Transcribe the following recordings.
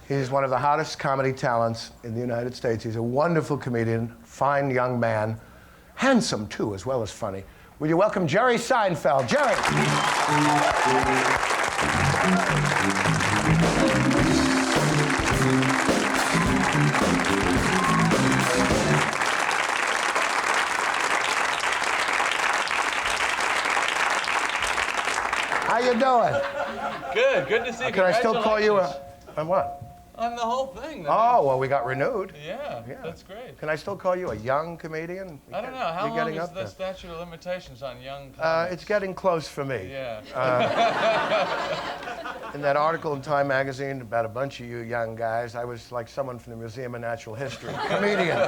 He's one of the hottest comedy talents in the United States. He's a wonderful comedian, fine young man, handsome too, as well as funny. Will you welcome Jerry Seinfeld? Jerry. How you doing? Good to see you. Can I still call you a what? On the whole thing. Oh, well, we got renewed. Yeah, that's great. Can I still call you a young comedian? I don't know. How long is the statute of limitations on young comics? It's getting close for me. Yeah. In that article in Time magazine about a bunch of you young guys, I was like someone from the Museum of Natural History. Comedian.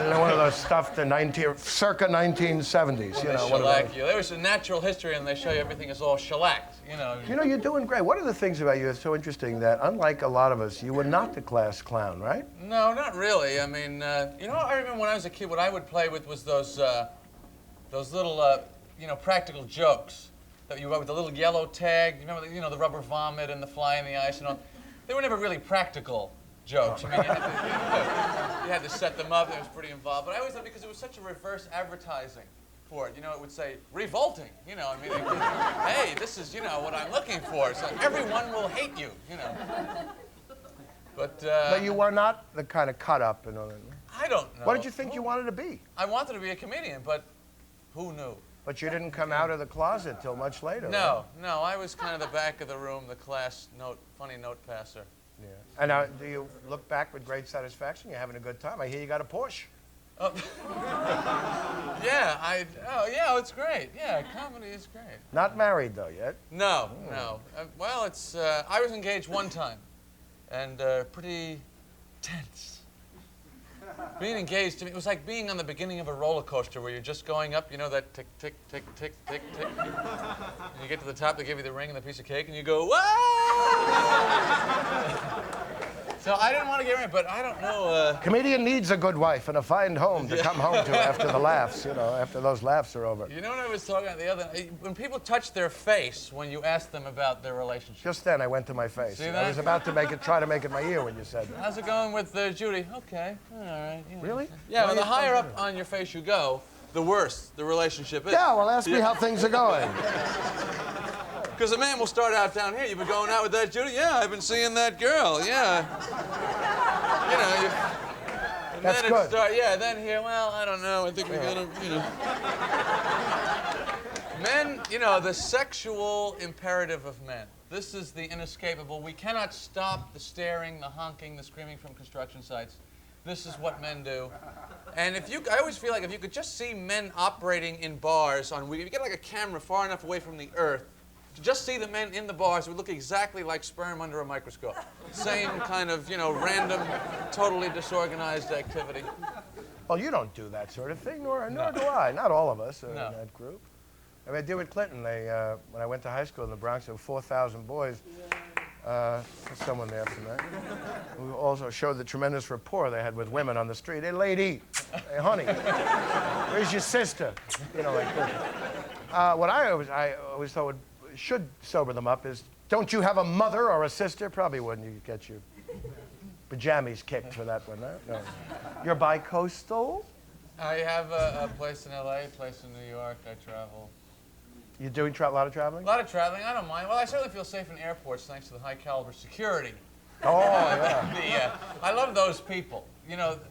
You know, one of those stuff, circa 1970s. Well, they shellac you. There was a natural history, and they show you everything is all shellacked. You know, you're doing great. One of the things about you that's so interesting that, unlike a lot of us, you were not the class clown, right? No, not really. I mean, you know, I remember when I was a kid, what I would play with was those little, practical jokes that you wrote with the little yellow tag. You remember, the rubber vomit and the fly in the ice and all. They were never really practical jokes. I mean, you had to set them up. It was pretty involved. But I always thought because it was such a reverse advertising for it. It would say revolting. Hey, this is what I'm looking for. So everyone will hate you. But you were not the kind of cut up and all that. I don't know. What did you think you wanted to be? I wanted to be a comedian, but who knew? But you didn't come out of the closet till much later. No, no. I was kind of the back of the room, the class funny note passer. Yeah. And now, do you look back with great satisfaction? You're having a good time. I hear you got a Porsche. Oh. Yeah, it's great. Yeah, comedy is great. Not married, though, yet? No, no. Well, I was engaged one time, and pretty tense. Being engaged to me, it was like being on the beginning of a roller coaster where you're just going up, that tick, tick, tick, tick, tick, tick. And you get to the top, they give you the ring and the piece of cake, and you go, whoa! So I didn't want to get married, but I don't know. Comedian needs a good wife and a fine home to come home to after the laughs, after those laughs are over. You know what I was talking about the other night? When people touch their face when you ask them about their relationship. Just then I went to my face. See that? I was about to try to make it my ear when you said that. How's it going with Judy? Okay, all right. Really? Yeah, well, the higher up on your face you go, the worse the relationship is. Yeah, well, ask me how things are going. Because a man will start out down here. You've been going out with that Judy? Yeah, I've been seeing that girl. Yeah. And that's then good. Then here, well, I don't know. I think we gotta, Men, the sexual imperative of men. This is the inescapable. We cannot stop the staring, the honking, the screaming from construction sites. This is what men do. And I always feel like if you could just see men operating in bars if you get like a camera far enough away from the earth, to just see the men in the bars would look exactly like sperm under a microscope. Same kind of, random, totally disorganized activity. Well, you don't do that sort of thing, nor do I. Not all of us are in that group. I mean, I did with Clinton. When I went to high school in the Bronx, there were 4,000 boys. There's someone there from that. Who also showed the tremendous rapport they had with women on the street. Hey, lady. Hey, honey. Where's your sister? Like this. What I always thought should sober them up is, don't you have a mother or a sister? Probably wouldn't. You get your pajamas kicked for that one, huh? No. You're bi-coastal? I have a place in L.A., a place in New York. I travel. You doing a lot of traveling? A lot of traveling. I don't mind. Well, I certainly feel safe in airports thanks to the high-caliber security. Oh, yeah. I love those people.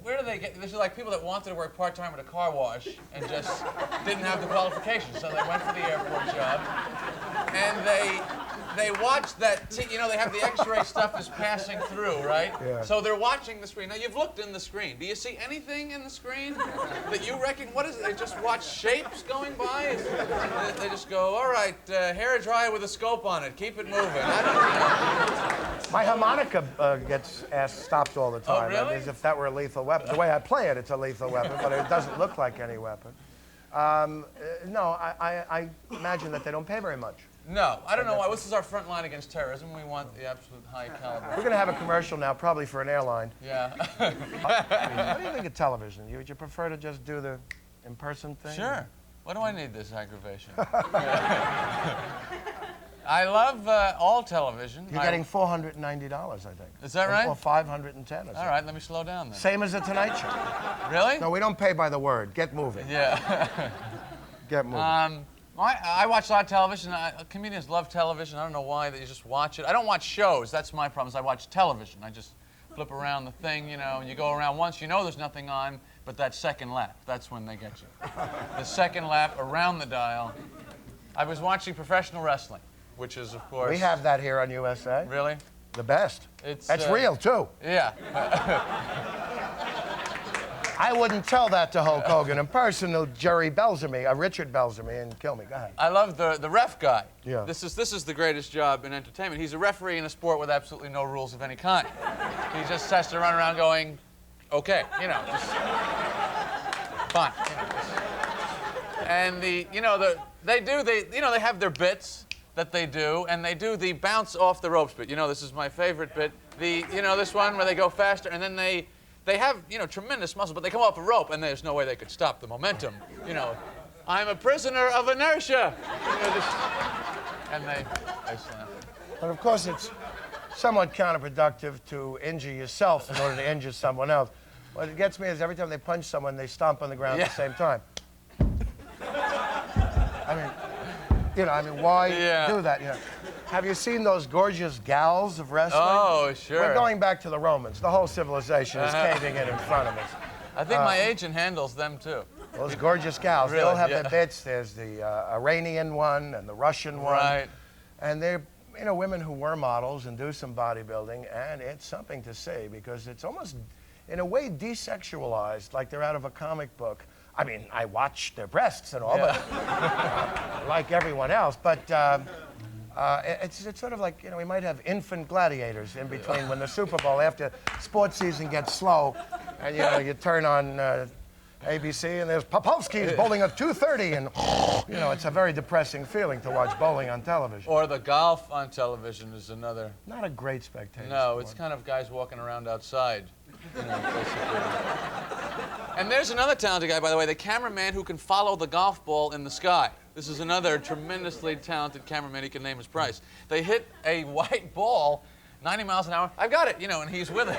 Where do they get? These are like people that wanted to work part-time at a car wash and just didn't have the qualifications, so they went for the airport job. And they watch that, they have the X-ray stuff is passing through, right? Yeah. So they're watching the screen. Now, you've looked in the screen. Do you see anything in the screen that you reckon, what is it? They just watch shapes going by? They just go, all right, hair dryer with a scope on it. Keep it moving. I don't know. My harmonica gets stopped all the time. Oh, really? As if that were a lethal weapon. The way I play it, it's a lethal weapon, but it doesn't look like any weapon. No, I imagine that they don't pay very much. No, I don't know why. This is our front line against terrorism. We want the absolute high caliber. We're going to have a commercial now, probably for an airline. Yeah. What do you think of television? Would you prefer to just do the in-person thing? Sure. Why do I need this aggravation? I love all television. You're getting $490, I think. Is that right? Or 510 or something. All right, let me slow down then. Same as the Tonight Show. Really? No, we don't pay by the word. Get moving. Yeah. Get moving. I watch a lot of television. Comedians love television. I don't know why. They just watch it. I don't watch shows. That's my problem. Is I watch television. I just flip around the thing, you know, and you go around once. You know there's nothing on, but that second lap, that's when they get you. The second lap around the dial. I was watching professional wrestling, which is, of course... We have that here on USA. Really? The best. That's real, too. Yeah. I wouldn't tell that to Hulk Hogan in person. Jerry Belzamy, Richard Belzamy, and kill me. Go ahead. I love the ref guy. Yeah. This is the greatest job in entertainment. He's a referee in a sport with absolutely no rules of any kind. He just has to run around going, okay, you know, just fine. You know, just. And they have their bits that they do, and they do the bounce off the ropes bit. You know, this is my favorite bit. This one where they go faster, and then they have, tremendous muscle, but they come off a rope, and there's no way they could stop the momentum. I'm a prisoner of inertia. And they slam. But of course, it's somewhat counterproductive to injure yourself in order to injure someone else. What it gets me is every time they punch someone, they stomp on the ground at the same time. Why do that? Have you seen those gorgeous gals of wrestling? Oh, sure. We're going back to the Romans. The whole civilization is caving in front of us. I think my agent handles them, too. Those gorgeous gals. Really? They all have their bits. There's the Iranian one and the Russian one. Right. And they're, women who were models and do some bodybuilding, and it's something to see because it's almost, in a way, desexualized, like they're out of a comic book. I mean, I watch their breasts and all, but like everyone else. But it's sort of like, we might have infant gladiators in between when the Super Bowl, after sports season gets slow, and, you turn on ABC and there's Popowski's bowling at 2:30, and, it's a very depressing feeling to watch bowling on television. Or the golf on television is another. Not a great spectator. No, it's kind of guys walking around outside, basically. And there's another talented guy, by the way, the cameraman who can follow the golf ball in the sky. This is another tremendously talented cameraman. He can name his price. They hit a white ball 90 miles an hour. I've got it, and he's with it,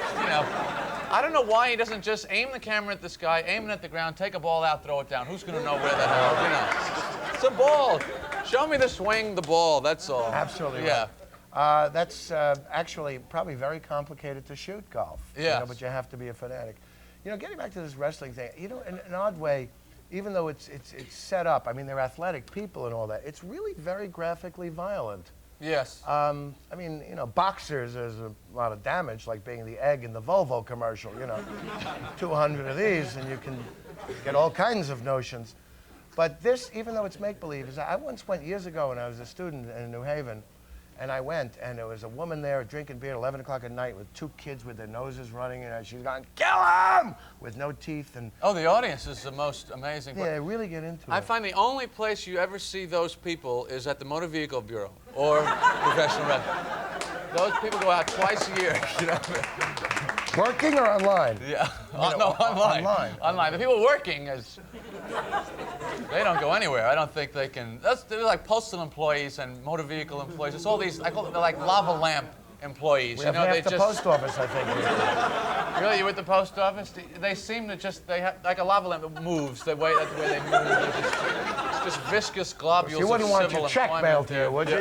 I don't know why he doesn't just aim the camera at the sky, aim it at the ground, take a ball out, throw it down. Who's going to know where the hell, It's a ball. Show me the swing, the ball, that's all. Absolutely right. Yeah. That's actually probably very complicated to shoot golf. Yes. But you have to be a fanatic. Getting back to this wrestling thing, in an odd way, even though it's set up, I mean, they're athletic people and all that, it's really very graphically violent. Yes. Boxers, there's a lot of damage, like being the egg in the Volvo commercial, 200 of these, and you can get all kinds of notions. But this, even though it's make-believe, I once went years ago when I was a student in New Haven, and I went, and there was a woman there drinking beer at 11 o'clock at night with two kids with their noses running, and she's going, kill him! With no teeth. And oh, the audience is the most amazing. Yeah, they really get into it. I find the only place you ever see those people is at the Motor Vehicle Bureau or professional wrestling. Those people go out twice a year. Working or online? Yeah. Online. Online. The people working they don't go anywhere. I don't think they can. They're like postal employees and motor vehicle employees. It's all these. I call it, they're like lava lamp employees. We have half the post office, I think. Really, you with the post office? They seem to they have like a lava lamp that moves. That's the way they move. Just viscous globules. You wouldn't of want your check mailed to you, would you?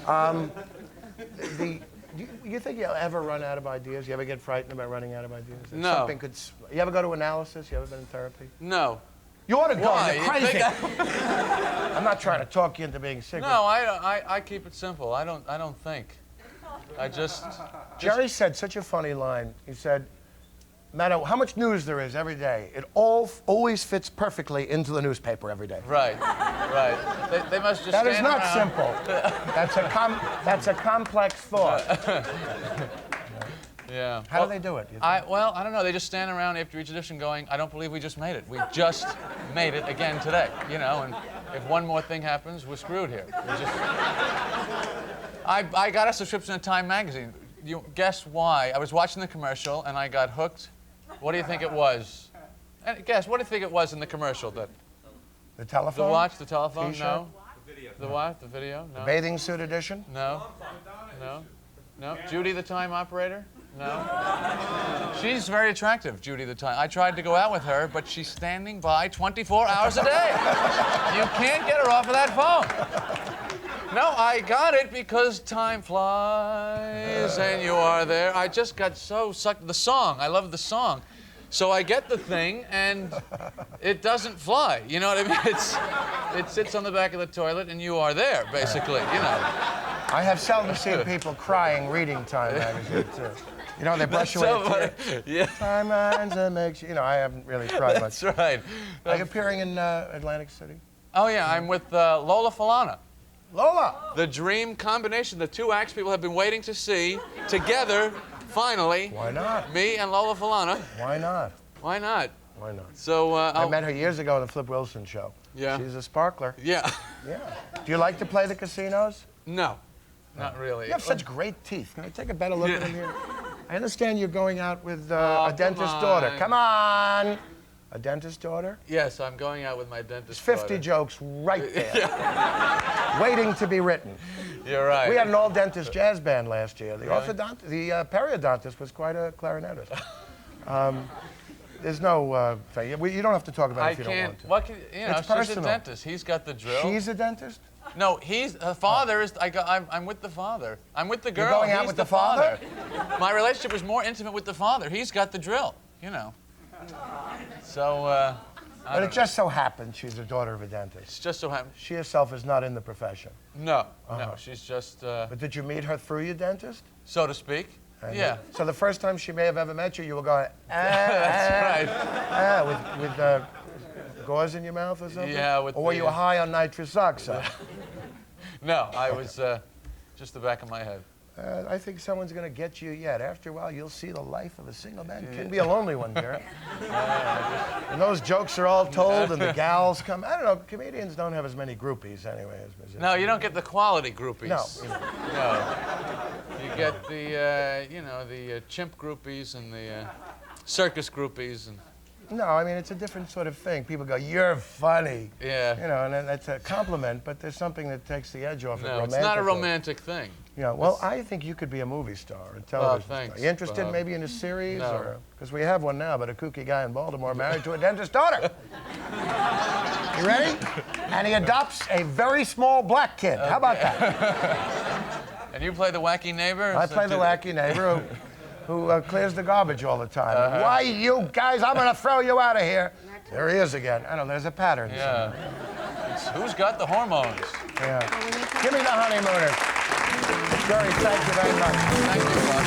Yeah. You think you'll ever run out of ideas? You ever get frightened about running out of ideas? No. You ever go to analysis? You ever been in therapy? No. You ought to go. Why? You're crazy. I'm not trying to talk you into being sick. No, I keep it simple. I don't think. I just. Jerry said such a funny line. He said, no matter how much news there is every day, it always fits perfectly into the newspaper every day. Right. They must just. That is not around. simple. That's a complex thought. Yeah. How do they do it? I don't know. They just stand around after each edition going, I don't believe we just made it. We just made it again today. And if one more thing happens, we're screwed here. I got a subscription to Time magazine. You guess why? I was watching the commercial and I got hooked. What do you think it was? And guess, what do you think it was in the commercial? The telephone? The watch, the telephone? T-shirt? No. The video The what? The video? No. Bathing suit edition? No. No. No. Judy the time operator? No. She's very attractive, Judy the time. I tried to go out with her, but she's standing by 24 hours a day. You can't get her off of that phone. No, I got it because time flies and you are there. I just got so sucked. The song, I love the song. So I get the thing and it doesn't fly. You know what I mean? It sits on the back of the toilet and you are there, basically, you know. I have seldom seen people crying reading Time magazine, too. You know, they brush away a tear. Yeah. Time magazine makes you know, I haven't really cried much. That's right. Are you appearing in Atlantic City? Oh, yeah, I'm with Lola Falana. Lola! The dream combination, the two acts people have been waiting to see together, finally. Why not? Me and Lola Falana. Why not? Why not? Why not? So I met her years ago on the Flip Wilson show. Yeah. She's a sparkler. Yeah. Yeah. Do you like to play the casinos? No, not really. You have such great teeth. Can I take a better look at them here? I understand you're going out with a come dentist's on. daughter. Come on! A dentist's daughter? Yes, I'm going out with my dentist. 50 daughter. jokes right there, waiting to be written. You're right. We had an all-dentist jazz band last year. The periodontist was quite a clarinetist. There's no thing. You don't have to talk about it if you don't want to. What can, you know, It's she's personal. a dentist. He's got the drill. She's a dentist? No, her father is. I'm with the father. I'm with the girl. You're going out He's with the father? My relationship is more intimate with the father. He's got the drill. You know. So. But it just so happens she's the daughter of a dentist. It's just so happens. She herself is not in the profession. No, no, she's just. But did you meet her through your dentist? So to speak. Yeah. So the first time she may have ever met you, you were going, That's right. with gauze in your mouth or something? Yeah, or were you high on nitrous oxide? No, I was just the back of my head. I think someone's going to get you yet. After a while, you'll see the life of a single man. It can be a lonely one, Garrett. And those jokes are all told, and the gals come. I don't know. Comedians don't have as many groupies anyway as musicians. No, you don't get the quality groupies. No. No. You get the, the chimp groupies and the circus groupies. And No, I mean, it's a different sort of thing. People go, "You're funny." Yeah. You know, and then that's a compliment, but there's something that takes the edge off it. No, it's not a romantic thing. Yeah, well, I think you could be a movie star, a television thanks, star. You interested Bob. maybe in a series? No. Because we have one now, but a kooky guy in Baltimore married to a dentist's daughter. You ready? And he adopts a very small black kid. How about that? And you play the wacky neighbor? I play the wacky neighbor who clears the garbage all the time. Why, you guys, I'm going to throw you out of here. There he is again. I know, there's a pattern. Yeah. Who's got the hormones? Yeah. Give me the honeymooners. Jerry, thank you very much. Thank you, Bob.